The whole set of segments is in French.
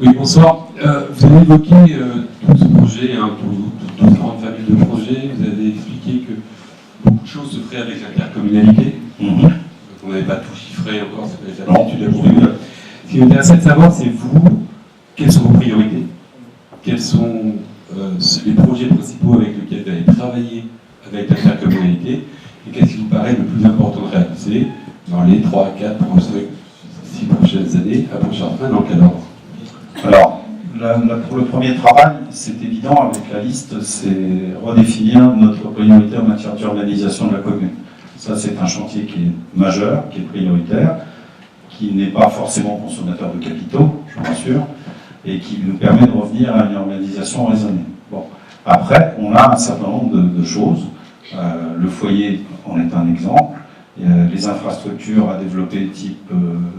Oui, bonsoir. Vous avez évoqué tout ce projet, hein, toute grande famille de projets. Vous avez expliqué que beaucoup de choses se feraient avec l'intercommunalité. On n'avait pas tout chiffré encore, ça fait l'habitude à courir. Ce qui m'intéressait de savoir, c'est vous, quelles sont vos priorités? Quels sont les projets principaux avec lesquels vous allez travailler avec l'intercommunalité? Et qu'est-ce qui vous paraît le plus important de réaliser dans les 3, 4, 5, 6 prochaines années, à Pontchartrain, dans quel ordre? Alors, pour le premier travail, c'est évident avec la liste, c'est redéfinir notre priorité en matière d'urbanisation de la commune. Ça, c'est un chantier qui est majeur, qui est prioritaire, qui n'est pas forcément consommateur de capitaux, je vous rassure, et qui nous permet de revenir à une urbanisation raisonnée. Bon. Après, on a un certain nombre de choses. Le foyer en est un exemple. Les infrastructures à développer type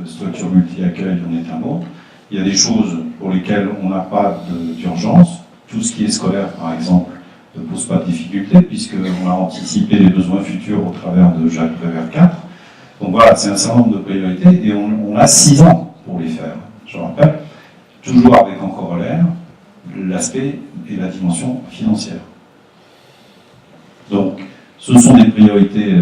structure multi-accueil en est un autre. Il y a des choses pour lesquelles on n'a pas d'urgence. Tout ce qui est scolaire, par exemple, ne pose pas de difficulté, puisqu'on a anticipé les besoins futurs au travers de Jacques Prévert 4. Donc voilà, c'est un certain nombre de priorités, et on a 6 ans pour les faire. Je rappelle, toujours avec en corollaire l'aspect et la dimension financière. Donc, ce sont des priorités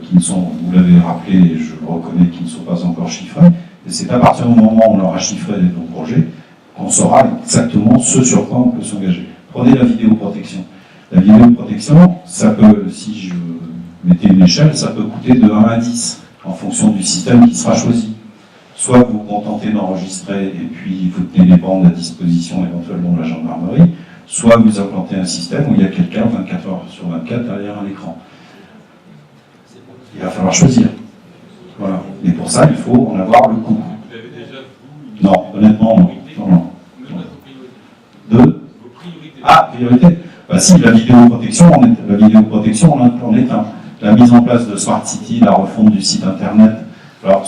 qui ne sont, vous l'avez rappelé, et je le reconnais, qui ne sont pas encore chiffrées. Et c'est à partir du moment où on aura chiffré nos projets qu'on saura exactement ce sur quoi on peut s'engager. Prenez la vidéoprotection. La vidéoprotection, ça peut, si je mettais une échelle, ça peut coûter de 1 à 10 en fonction du système qui sera choisi. Soit vous vous contentez d'enregistrer et puis vous tenez les bandes à disposition éventuellement de la gendarmerie, soit vous implantez un système où il y a quelqu'un 24 heures sur 24 derrière un écran. Il va falloir choisir. Voilà. Et pour ça, il faut en avoir le coût. Vous avez déjà, vous, non, honnêtement, non. Priorité. Bah si, la vidéoprotection en est un. La mise en place de Smart City, la refonte du site internet. Alors,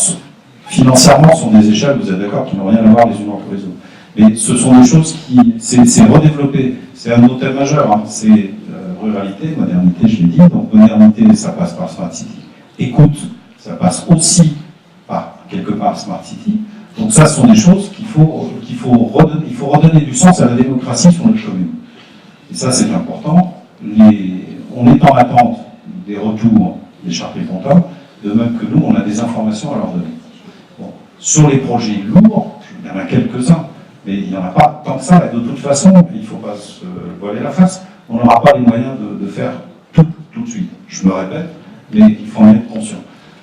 financièrement, ce sont des échelles, vous êtes d'accord, qui n'ont rien à voir les unes entre les autres. Mais ce sont des choses qui. C'est redéveloppé. C'est un autre thème majeur. Hein. C'est ruralité, modernité, je l'ai dit. Donc, modernité, ça passe par Smart City. Écoute, ça passe aussi par, quelque part, Smart City. Donc ça, ce sont des choses qu'il faut redonner. Il faut redonner du sens à la démocratie sur notre commune. Et ça, c'est important. On est en attente des retours des charpés-pontins, de même que nous, on a des informations à leur donner. Bon. Sur les projets lourds, il y en a quelques-uns, mais il n'y en a pas tant que ça. Et de toute façon, il ne faut pas se voiler la face, on n'aura pas les moyens de faire tout de suite. Je me répète, mais il faut en être conscient.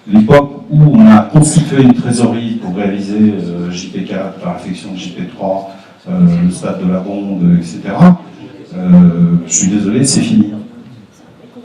L'époque où on a constitué une trésorerie pour réaliser JP4, la réflexion de JP3, le stade de la Bonde, etc., je suis désolé, c'est fini.